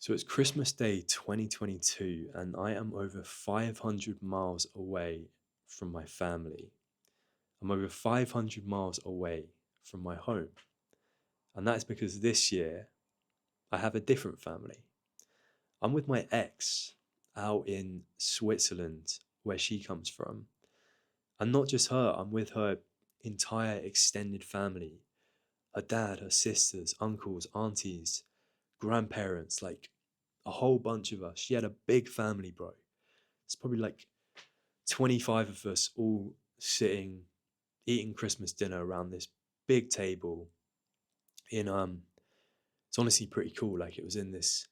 So it's Christmas Day 2022, and I am over 500 miles away from my family. I'm over 500 miles away from my home. And that's because this year I have a different family. I'm with my ex out in Switzerland, where she comes from. And not just her, I'm with her entire extended family, her dad, her sisters, uncles, aunties, grandparents, like a whole bunch of us. She had a big family, bro. It's probably like 25 of us all sitting eating Christmas dinner around this big table in it's honestly pretty cool. Like it was in this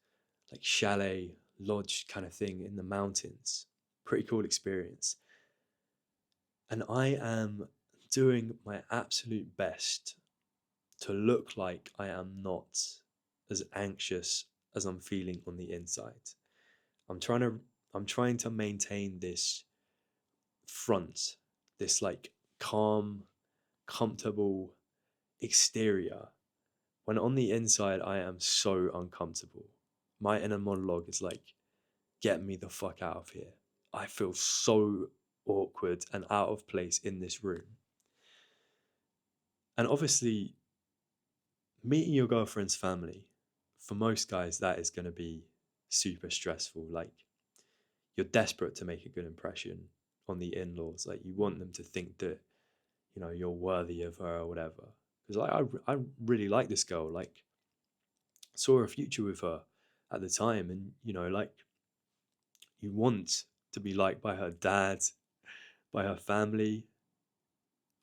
like chalet lodge kind of thing in the mountains. Pretty cool experience. And I am doing my absolute best to look like I am not as anxious as I'm feeling on the inside. I'm trying to I'm trying to maintain this front, this like calm, comfortable exterior, when on the inside I am so uncomfortable. My inner monologue is like, get me the fuck out of here. I feel so awkward and out of place in this room. And obviously, meeting your girlfriend's family, for most guys, that is going to be super stressful. Like, you're desperate to make a good impression on the in laws. Like, you want them to think that, you're worthy of her or whatever. Because I really like this girl. Like, saw a future with her at the time, and like, you want to be liked by her dad, by her family,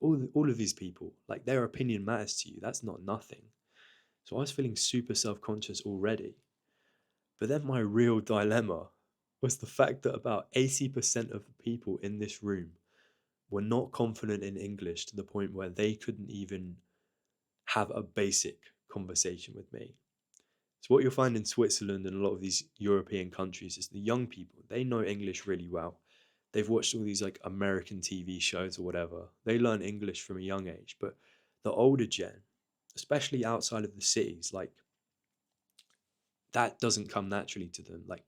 all of these people. Like, their opinion matters to you. That's not nothing. So I was feeling super self-conscious already. But then my real dilemma was the fact that about 80% of the people in this room were not confident in English to the point where they couldn't even have a basic conversation with me. So what you'll find in Switzerland and a lot of these European countries is the young people, they know English really well. They've watched all these like American TV shows or whatever. They learn English from a young age. But the older gen, especially outside of the cities, like that doesn't come naturally to them. Like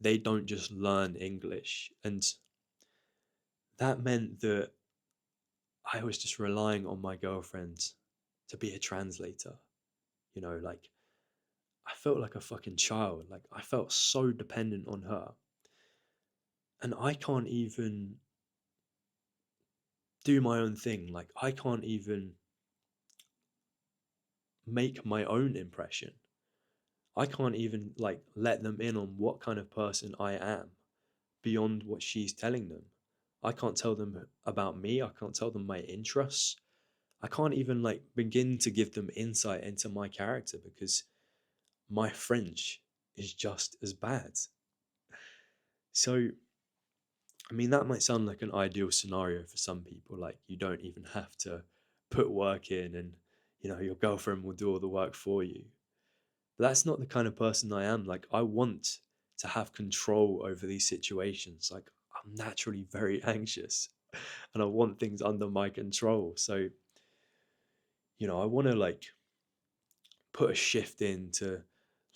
they don't just learn English. And that meant that I was just relying on my girlfriend to be a translator. Like I felt like a fucking child. Like I felt so dependent on her. And I can't even do my own thing. Like I can't even make my own impression. I can't even like let them in on what kind of person I am beyond what she's telling them. I can't tell them about me. I can't tell them my interests. I can't even like begin to give them insight into my character because my French is just as bad. So, I mean, that might sound like an ideal scenario for some people. Like, you don't even have to put work in and, your girlfriend will do all the work for you. But that's not the kind of person I am. Like, I want to have control over these situations. Like, I'm naturally very anxious and I want things under my control. So, I want to like put a shift in to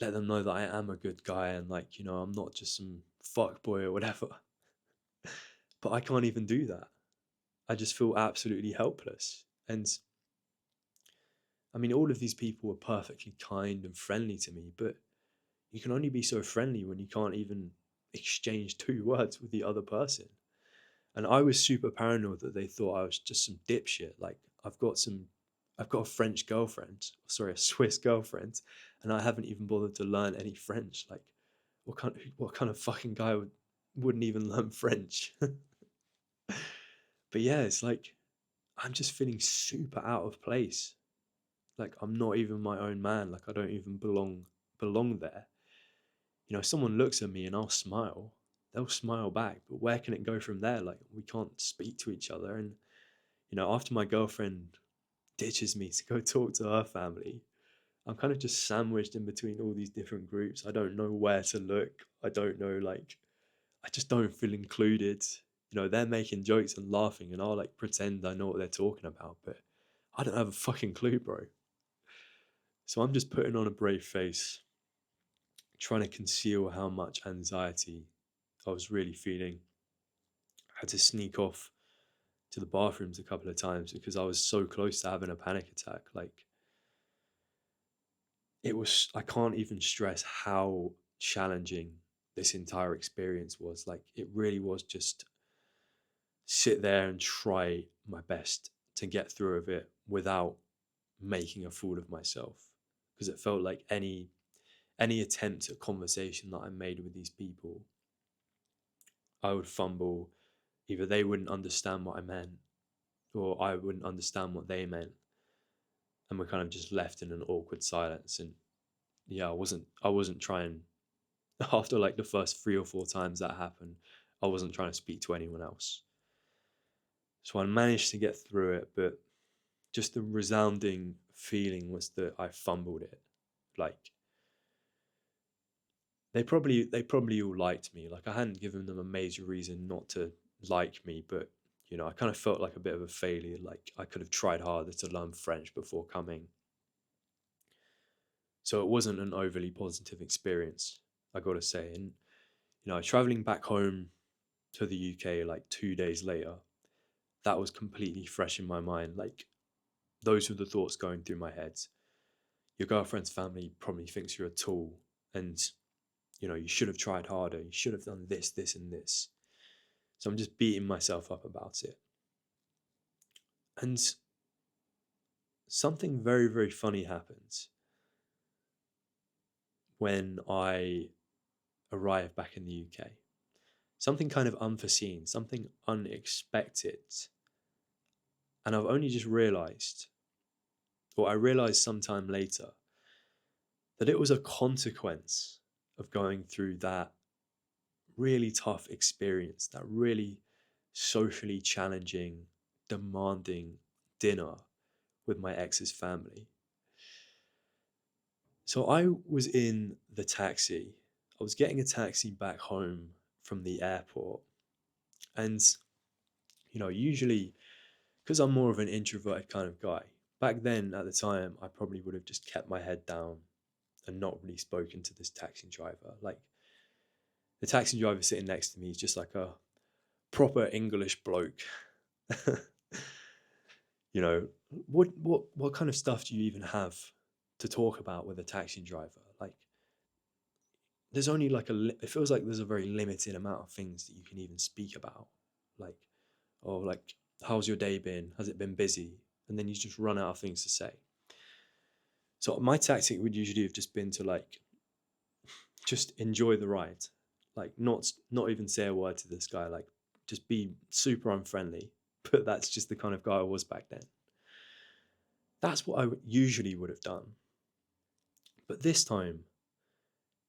let them know that I am a good guy and like, I'm not just some fuck boy or whatever. But I can't even do that. I just feel absolutely helpless. And I mean, all of these people were perfectly kind and friendly to me, but you can only be so friendly when you can't even exchange two words with the other person. And I was super paranoid that they thought I was just some dipshit. Like I've got a French girlfriend, sorry, a Swiss girlfriend, and I haven't even bothered to learn any French. Like, what kind of fucking guy wouldn't even learn French? But yeah, it's like I'm just feeling super out of place. Like I'm not even my own man. Like I don't even belong there. Someone looks at me and I'll smile. They'll smile back, but where can it go from there? Like we can't speak to each other. And after my girlfriend ditches me to go talk to her family, I'm kind of just sandwiched in between all these different groups. I don't know where to look. I don't know, like, I just don't feel included. They're making jokes and laughing, and I'll like pretend I know what they're talking about, but I don't have a fucking clue, bro. So I'm just putting on a brave face, trying to conceal how much anxiety I was really feeling. I had to sneak off to the bathrooms a couple of times because I was so close to having a panic attack. Like, it was, I can't even stress how challenging this entire experience was. Like, it really was just sit there and try my best to get through of it without making a fool of myself, because it felt like any attempt at conversation that I made with these people, I would fumble. Either they wouldn't understand what I meant, or I wouldn't understand what they meant, and we're kind of just left in an awkward silence. And yeah, I wasn't trying. After like the first 3 or 4 times that happened, I wasn't trying to speak to anyone else. So I managed to get through it, but just the resounding feeling was that I fumbled it. Like, they probably all liked me. Like, I hadn't given them a major reason not to like me, but I kind of felt like a bit of a failure. Like, I could have tried harder to learn French before coming. So it wasn't an overly positive experience, I gotta say. And traveling back home to the UK like 2 days later, that was completely fresh in my mind. Like, those were the thoughts going through my head. Your girlfriend's family probably thinks you're a tool, and you should have tried harder. You should have done this, this, and this. So I'm just beating myself up about it. And something very, very funny happens when I arrive back in the UK. Something kind of unforeseen, something unexpected. And I've only just realized, or I realized sometime later, that it was a consequence of going through that really tough experience, that really socially challenging, demanding dinner with my ex's family. So I was in the taxi. I was getting a taxi back home from the airport. And, usually, because I'm more of an introverted kind of guy, back then at the time, I probably would have just kept my head down and not really spoken to this taxi driver. Like, the taxi driver sitting next to me is just like a proper English bloke. you know, what kind of stuff do you even have to talk about with a taxi driver? Like, there's only like it feels like there's a very limited amount of things that you can even speak about. Like, oh, like, how's your day been? Has it been busy? And then you just run out of things to say. So my tactic would usually have just been to like just enjoy the ride, like not even say a word to this guy, like just be super unfriendly. But that's just the kind of guy I was back then. That's what I usually would have done. But this time,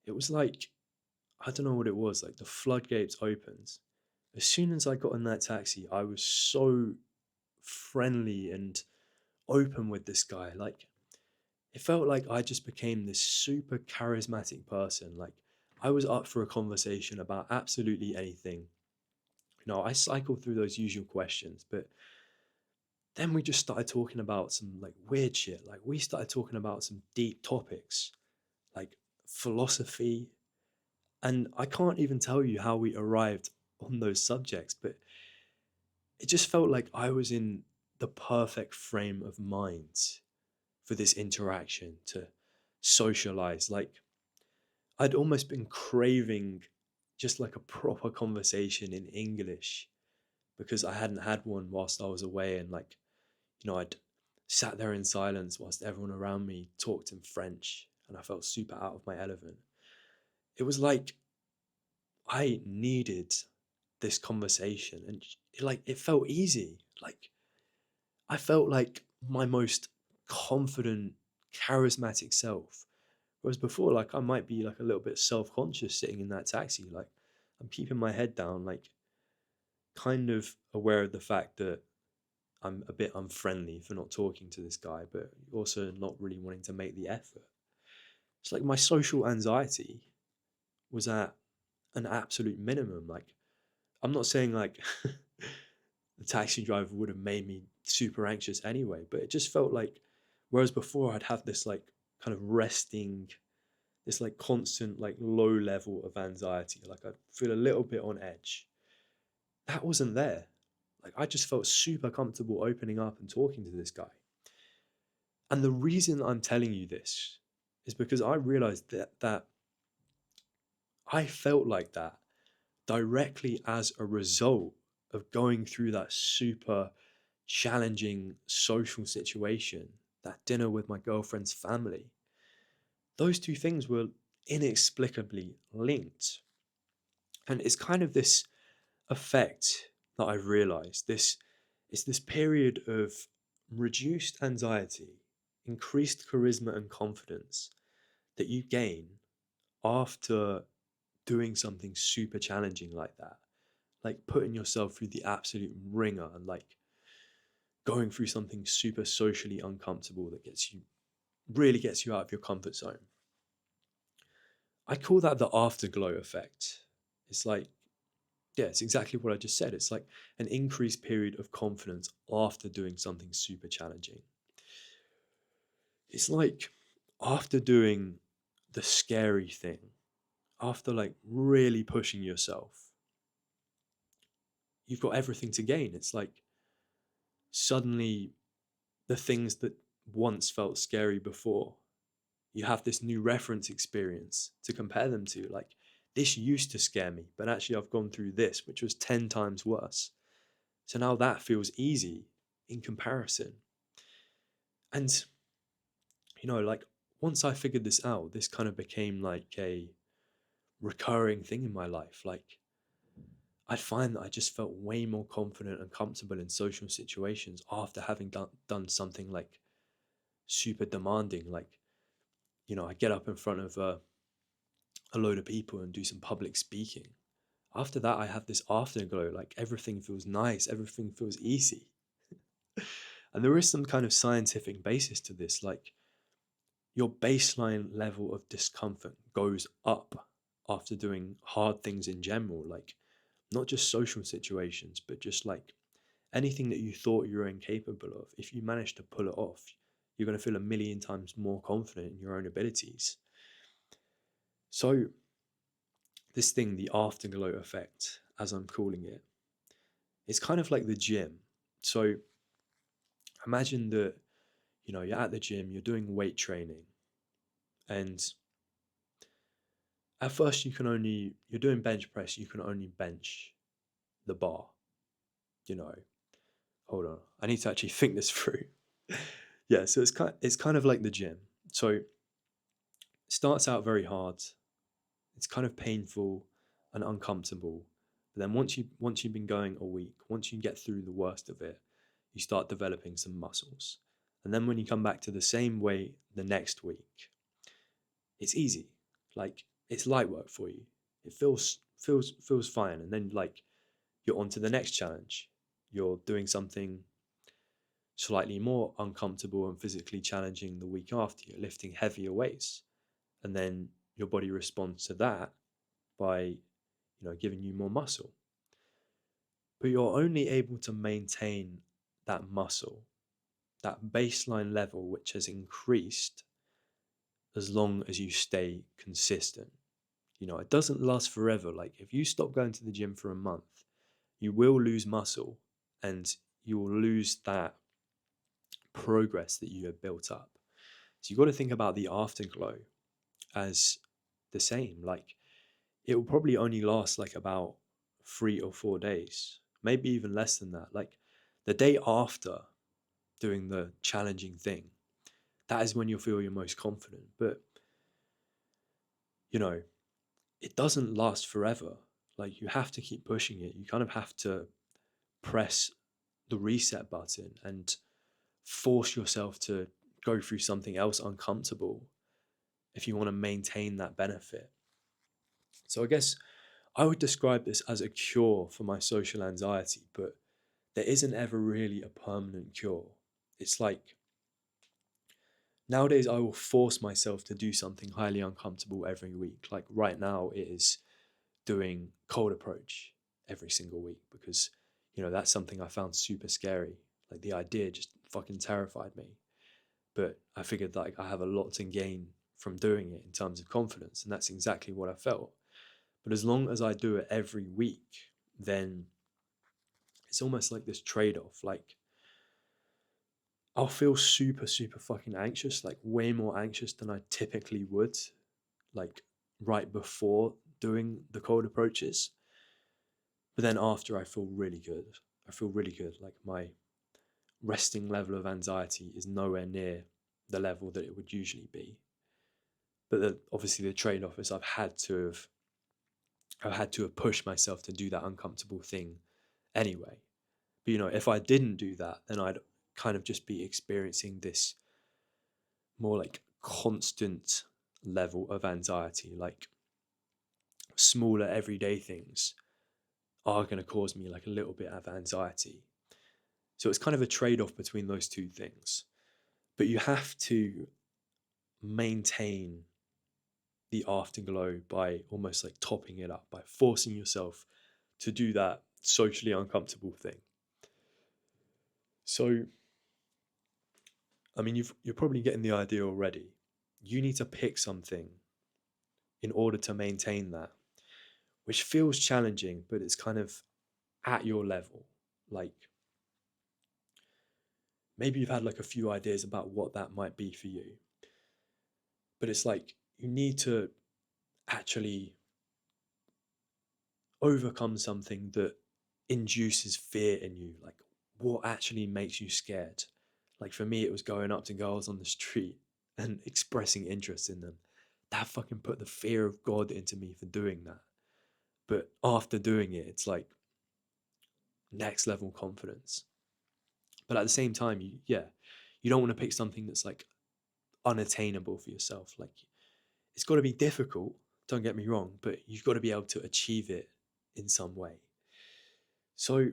it was like, I don't know what it was, like the floodgates opened. As soon as I got in that taxi, I was so friendly and open with this guy. Like, it felt like I just became this super charismatic person. Like, I was up for a conversation about absolutely anything. I cycled through those usual questions, but then we just started talking about some like weird shit. Like, we started talking about some deep topics, like philosophy. And I can't even tell you how we arrived on those subjects, but it just felt like I was in the perfect frame of mind for this interaction to socialize. Like, I'd almost been craving just like a proper conversation in English because I hadn't had one whilst I was away. And like, I'd sat there in silence whilst everyone around me talked in French and I felt super out of my element. It was like I needed this conversation, and it felt easy. Like, I felt like my most confident, charismatic self. Whereas before, like, I might be like a little bit self-conscious sitting in that taxi. Like, I'm keeping my head down, like kind of aware of the fact that I'm a bit unfriendly for not talking to this guy, but also not really wanting to make the effort. It's like my social anxiety was at an absolute minimum. Like, I'm not saying like the taxi driver would have made me super anxious anyway, but it just felt like, whereas before I'd have this like kind of resting, this like constant, like low level of anxiety. Like I feel a little bit on edge. That wasn't there. Like I just felt super comfortable opening up and talking to this guy. And the reason I'm telling you this is because I realized that I felt like that directly as a result of going through that super challenging social situation, that dinner with my girlfriend's family. Those two things were inexplicably linked. And it's kind of this effect that I've realized. It's this period of reduced anxiety, increased charisma and confidence that you gain after doing something super challenging like that. Like putting yourself through the absolute ringer and like going through something super socially uncomfortable that really gets you out of your comfort zone. I call that the afterglow effect. It's like, yeah, it's exactly what I just said. It's like an increased period of confidence after doing something super challenging. It's like after doing the scary thing, after like really pushing yourself, you've got everything to gain. It's like suddenly the things that once felt scary before, you have this new reference experience to compare them to. Like, this used to scare me, but actually, I've gone through this, which was 10 times worse. So now that feels easy in comparison. And, like, once I figured this out, this kind of became like a recurring thing in my life. Like, I'd find that I just felt way more confident and comfortable in social situations after having done something like super demanding. Like, I get up in front of a load of people and do some public speaking. After that, I have this afterglow. Like everything feels nice, everything feels easy. And there is some kind of scientific basis to this. Like your baseline level of discomfort goes up after doing hard things in general, like not just social situations, but just like anything that you thought you were incapable of. If you manage to pull it off, you're going to feel a million times more confident in your own abilities. So, this thing, the afterglow effect, as I'm calling it, it's kind of like the gym. So, imagine that, you're at the gym, you're doing weight training, and at first you're doing bench press, you can only bench the bar, you know. Hold on, I need to actually think this through. Yeah, so it's kind of like the gym. So, it starts out very hard. It's kind of painful and uncomfortable. But then once you've been going a week, once you get through the worst of it, you start developing some muscles. And then when you come back to the same weight the next week, it's easy. Like it's light work for you. It feels fine. And then like you're on to the next challenge. You're doing something slightly more uncomfortable and physically challenging the week after. You're lifting heavier weights. And then your body responds to that by giving you more muscle. But you're only able to maintain that muscle, that baseline level, which has increased as long as you stay consistent. It doesn't last forever. Like if you stop going to the gym for a month, you will lose muscle and you will lose that progress that you have built up. So you've got to think about the afterglow as the same. Like it will probably only last like about 3 or 4 days, maybe even less than that. Like the day after doing the challenging thing, that is when you'll feel your most confident. But, you know, it doesn't last forever. Like you have to keep pushing it. You kind of have to press the reset button and force yourself to go through something else uncomfortable if you want to maintain that benefit. So I guess I would describe this as a cure for my social anxiety, but there isn't ever really a permanent cure. It's like nowadays I will force myself to do something highly uncomfortable every week. Like right now it is doing cold approach every single week because, that's something I found super scary. Like the idea just fucking terrified me. But I figured like I have a lot to gain from doing it in terms of confidence. And that's exactly what I felt. But as long as I do it every week, then it's almost like this trade off. Like, I'll feel super, super fucking anxious, like way more anxious than I typically would, like right before doing the cold approaches. But then after, I feel really good. I feel really good. Like, my resting level of anxiety is nowhere near the level that it would usually be. But obviously, the trade off is I've had to have pushed myself to do that uncomfortable thing anyway. But if I didn't do that, then I'd kind of just be experiencing this more like constant level of anxiety. Like, smaller everyday things are going to cause me like a little bit of anxiety. So it's kind of a trade off between those two things. But you have to maintain the afterglow by almost like topping it up, by forcing yourself to do that socially uncomfortable thing. So, I mean, you're probably getting the idea already. You need to pick something in order to maintain that, which feels challenging, but it's kind of at your level. Like, maybe you've had like a few ideas about what that might be for you, but it's like you need to actually overcome something that induces fear in you. Like, what actually makes you scared? Like, for me, it was going up to girls on the street and expressing interest in them. That fucking put the fear of God into me for doing that. But after doing it, it's like next level confidence. But at the same time, you don't want to pick something that's like unattainable for yourself. Like, it's got to be difficult, don't get me wrong, but you've got to be able to achieve it in some way. So,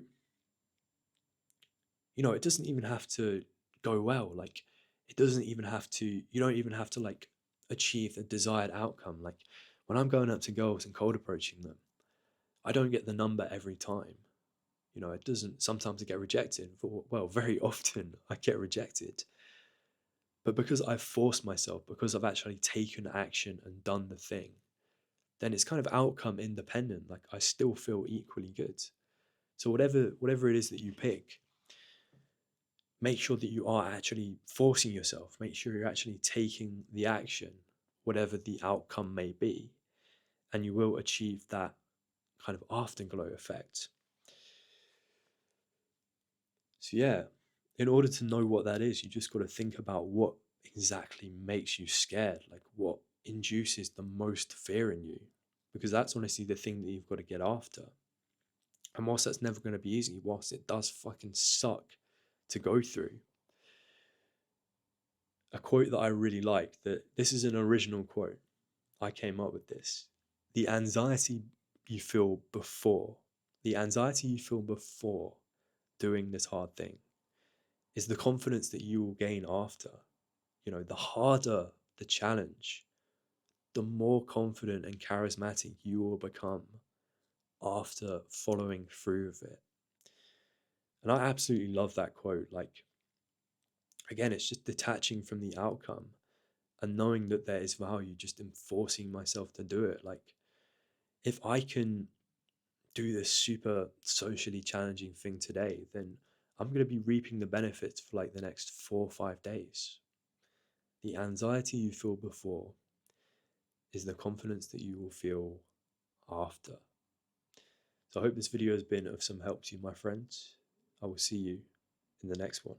it doesn't even have to go well. Like, it doesn't even have to, you don't even have to like achieve the desired outcome. Like, when I'm going up to girls and cold approaching them, I don't get the number every time. It doesn't, sometimes I get rejected. Well, very often I get rejected. But because I've forced myself, because I've actually taken action and done the thing, then it's kind of outcome independent. Like, I still feel equally good. So whatever it is that you pick, make sure that you are actually forcing yourself. Make sure you're actually taking the action, whatever the outcome may be, and you will achieve that kind of afterglow effect. So yeah, in order to know what that is, you just got to think about what exactly makes you scared, like what induces the most fear in you, because that's honestly the thing that you've got to get after. And whilst that's never going to be easy, whilst it does fucking suck to go through, a quote that I really like, that this is an original quote, I came up with this. The anxiety you feel before, the anxiety you feel before doing this hard thing is the confidence that you will gain after. The harder the challenge, the more confident and charismatic you will become after following through with it. And I absolutely love that quote. Like, again, it's just detaching from the outcome and knowing that there is value just in forcing myself to do it. Like, if I can do this super socially challenging thing today, then I'm going to be reaping the benefits for like the next 4 or 5 days. The anxiety you feel before is the confidence that you will feel after. So I hope this video has been of some help to you, my friends. I will see you in the next one.